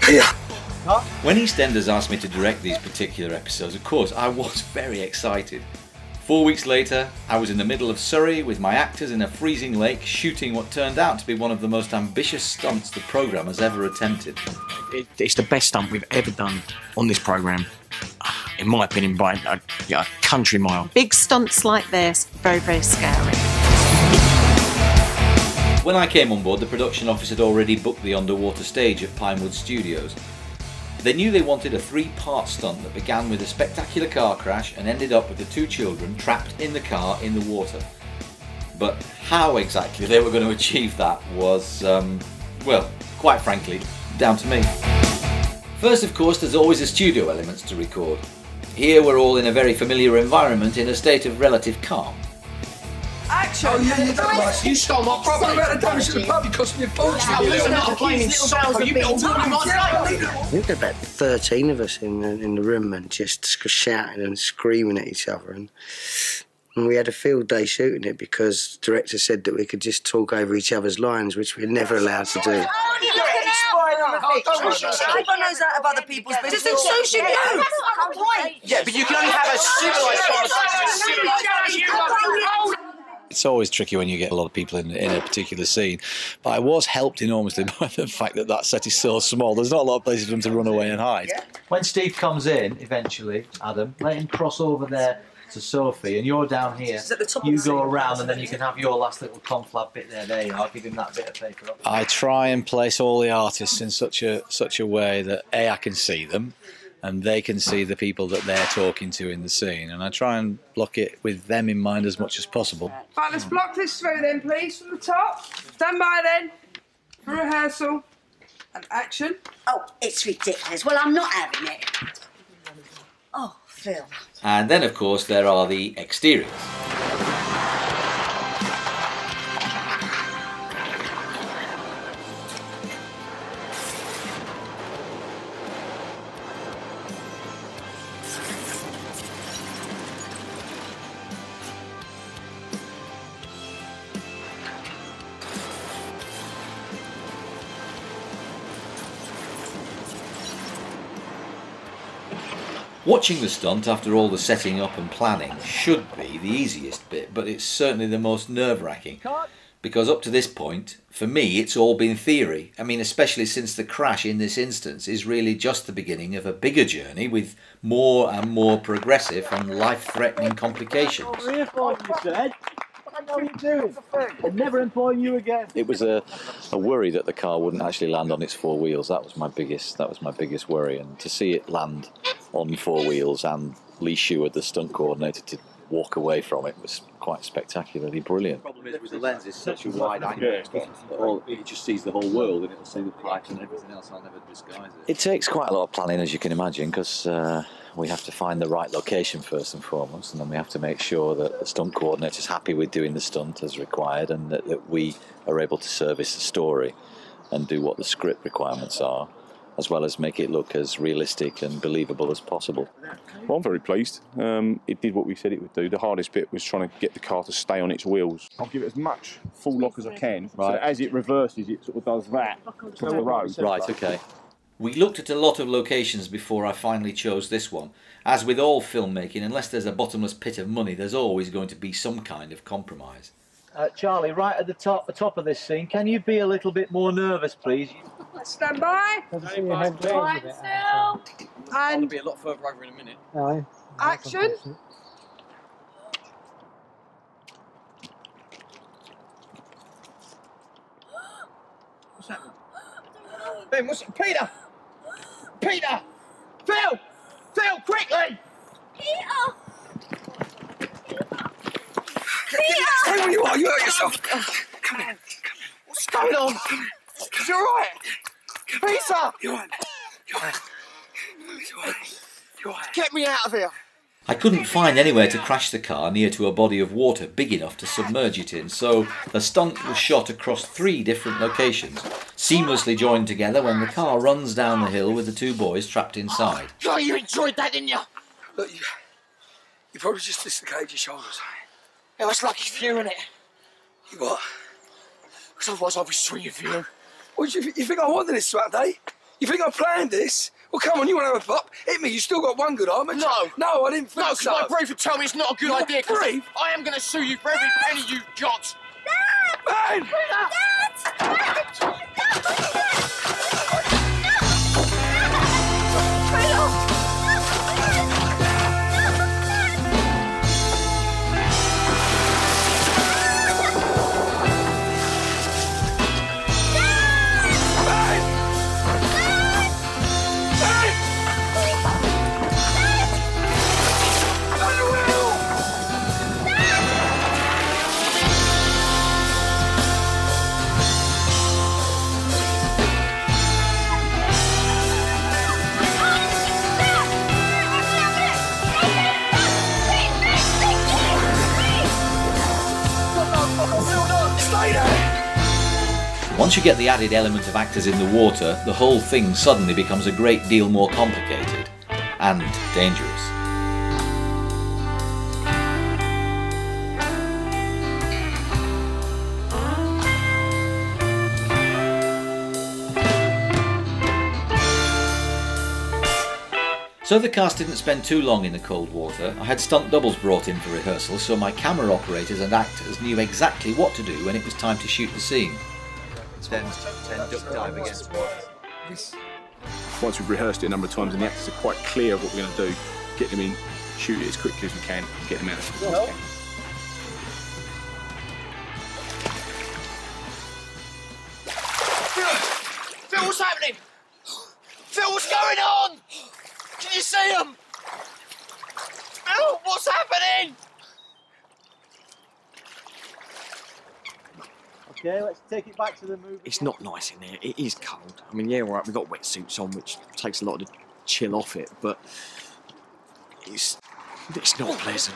When Eastenders asked me to direct these particular episodes, of course, I was very excited. 4 weeks later, I was in the middle of Surrey with my actors in a freezing lake shooting what turned out to be one of the most ambitious stunts the programme has ever attempted. It's the best stunt we've ever done on this programme, in my opinion, by a country mile. Big stunts like this, very, very scary. When I came on board, the production office had already booked the underwater stage at Pinewood Studios. They knew they wanted a 3-part stunt that began with a spectacular car crash and ended up with the 2 children trapped in the car in the water. But how exactly they were going to achieve that was, well, quite frankly, down to me. First, of course, there's always the studio elements to record. Here we're all in a very familiar environment in a state of relative calm. Action! Oh yeah, you stole my property. I'm about to damage to the pub because me fortune. You're not a blaming soccer. You've got to I think there were about 13 of us in the room and just shouting and screaming at each other. And we had a field day shooting it because the director said that we could just talk over each other's lines, which we're never allowed to do. Everyone knows that about other people's business. Just so should you. Yeah, but you can only have a civilised conversation. It's always tricky when you get a lot of people in a particular scene, but I was helped enormously by the fact that that set is so small. There's not a lot of places for them to run away and hide. When Steve comes in, eventually, Adam, let him cross over there to Sophie, and you're down here. You go around, and then you can have your last little conflab bit there. There you are. Give him that bit of paper up. I try and place all the artists in such a way that A, I can see them, and they can see the people that they're talking to in the scene, and I try and block it with them in mind as much as possible. Right, let's block this through then, please, from the top. Stand by then, for rehearsal and action. Oh, it's ridiculous. Well, I'm not having it. Oh, Phil. And then, of course, there are the exteriors. Watching the stunt after all the setting up and planning should be the easiest bit, but it's certainly the most nerve-wracking. Because up to this point, for me, it's all been theory. I mean, especially since the crash in this instance is really just the beginning of a bigger journey with more and more progressive and life-threatening complications. I'd never employ you again. It was a worry that the car wouldn't actually land on its 4 wheels. That was my biggest worry, and to see it land on 4 wheels and Lee Sheward, the stunt coordinator, to walk away from it was quite spectacularly brilliant. The problem is with the lens is such a wide angle. It just sees the whole world and it'll see the pipes and everything else. I'll never disguise it. It takes quite a lot of planning, as you can imagine, because we have to find the right location first and foremost, and then we have to make sure that the stunt coordinator is happy with doing the stunt as required, and that we are able to service the story and do what the script requirements are, as well as make it look as realistic and believable as possible. Well, I'm very pleased. It did what we said it would do. The hardest bit was trying to get the car to stay on its wheels. I'll give it as much full lock as I can, so that as it reverses, it sort of does that to the road. Right, okay. We looked at a lot of locations before I finally chose this one. As with all filmmaking, unless there's a bottomless pit of money, there's always going to be some kind of compromise. Charlie, right at the top of this scene, can you be a little bit more nervous, please? Stand by. Right, still. And I'll be a lot further over in a minute. action. What's happening? Ben, what's it? Peter! Peter! Phil! Phil, quickly! Peter! Stay where you are, you hurt yourself. Come in. What's going on? Is you alright? Peter! You're right. You're right. You're right. You're right. Get me out of here! I couldn't find anywhere to crash the car near to a body of water big enough to submerge it in, so the stunt was shot across 3 different locations, seamlessly joined together when the car runs down the hill with the 2 boys trapped inside. Oh, you enjoyed that, didn't you? Look, you probably just dislocated your shoulders. It was lucky for you, innit? You what? Because otherwise I'll be swinging for you. What, you think I wanted this Saturday? You think I planned this? Well, come on, you want to have a pop? Hit me, you still got one good arm. No. No, I didn't think so. No, because my brief would tell me it's not a good idea. Brief? I am going to sue you for every penny you've got. Man! Once you get the added element of actors in the water, the whole thing suddenly becomes a great deal more complicated and dangerous. So the cast didn't spend too long in the cold water. I had stunt doubles brought in for rehearsal, so my camera operators and actors knew exactly what to do when it was time to shoot the scene. Then duck dive again. Once we've rehearsed it a number of times and the actors are quite clear of what we're going to do, get them in, shoot it as quickly as we can, get them out as quickly as we can. Phil, what's happening? Phil, what's going on? Can you see him? Phil, what's happening? Okay, let's take it back to the movie. It's not nice in there. It is cold. I mean, yeah, all right, we've got wetsuits on, which takes a lot of the chill off it, but it's not pleasant.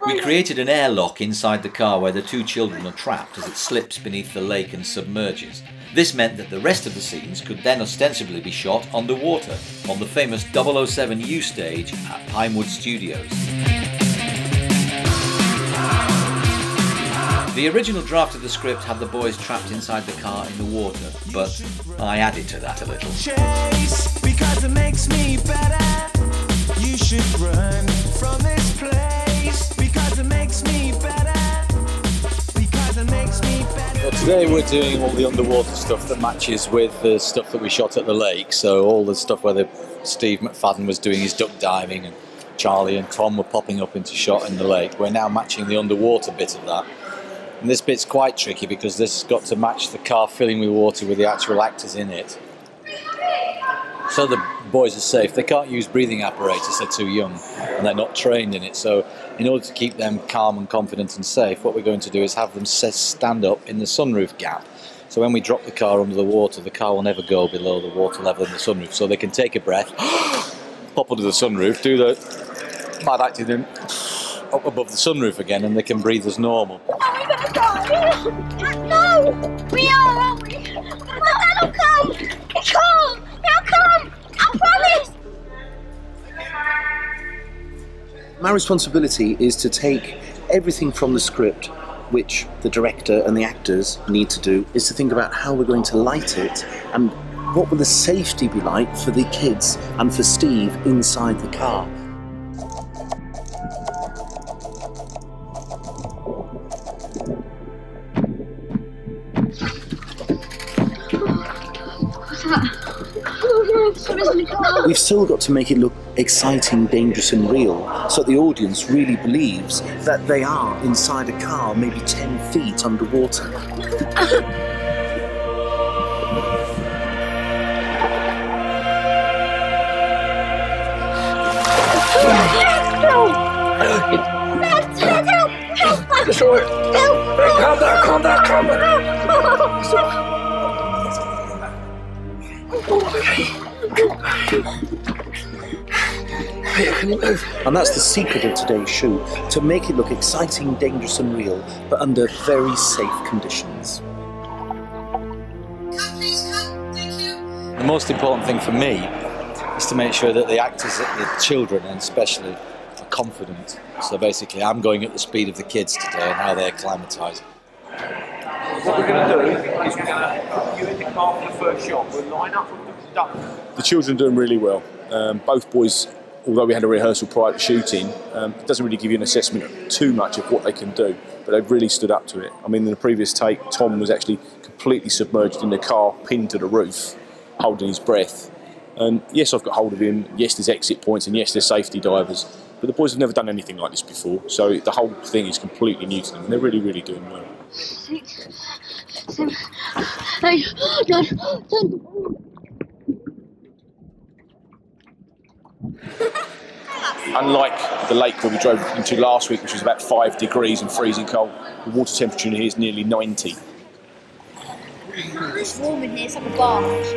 We created an airlock inside the car where the two children are trapped as it slips beneath the lake and submerges. This meant that the rest of the scenes could then ostensibly be shot underwater on the famous 007 U stage at Pinewood Studios. The original draft of the script had the boys trapped inside the car in the water, but I added to that a little. Chase, because it makes me better. You should run from this place, because it makes me better. Because it makes me better. Well, today we're doing all the underwater stuff that matches with the stuff that we shot at the lake. So all the stuff where Steve McFadden was doing his duck diving and Charlie and Tom were popping up into shot in the lake. We're now matching the underwater bit of that. And this bit's quite tricky because this has got to match the car filling with water with the actual actors in it. So the boys are safe. They can't use breathing apparatus, they're too young and they're not trained in it. So in order to keep them calm and confident and safe, what we're going to do is have them stand up in the sunroof gap. So when we drop the car under the water, the car will never go below the water level in the sunroof. So they can take a breath, pop under the sunroof, do the mad acting up above the sunroof again, and they can breathe as normal. Are we gonna die? No! We are, aren't we? But that'll come! It can't! It'll come! I promise! My responsibility is to take everything from the script, which the director and the actors need to do, is to think about how we're going to light it and what will the safety be like for the kids and for Steve inside the car. We've still got to make it look exciting, dangerous and real, so the audience really believes that they are inside a car maybe 10 feet underwater. It's all right. Calm down, calm down, calm down. And that's the secret of today's shoot, to make it look exciting, dangerous and real, but under very safe conditions. The most important thing for me is to make sure that the actors, the children and especially, are confident. So basically I'm going at the speed of the kids today and how they acclimatise. What we're going to do is we're going to put you in the car for the first shot. We'll line up with the duck. The children are doing really well. Both boys, although we had a rehearsal prior to shooting, it doesn't really give you an assessment too much of what they can do, but they've really stood up to it. I mean, in the previous take, Tom was actually completely submerged in the car, pinned to the roof, holding his breath. And yes, I've got hold of him, yes, there's exit points, and yes, there's safety divers, but the boys have never done anything like this before, so the whole thing is completely new to them, and they're really, really doing well. 6, 7, 8, 9, 10. Unlike the lake where we drove into last week, which was about 5 degrees and freezing cold, the water temperature in here is nearly 90. It's warm in here, it's like a bath.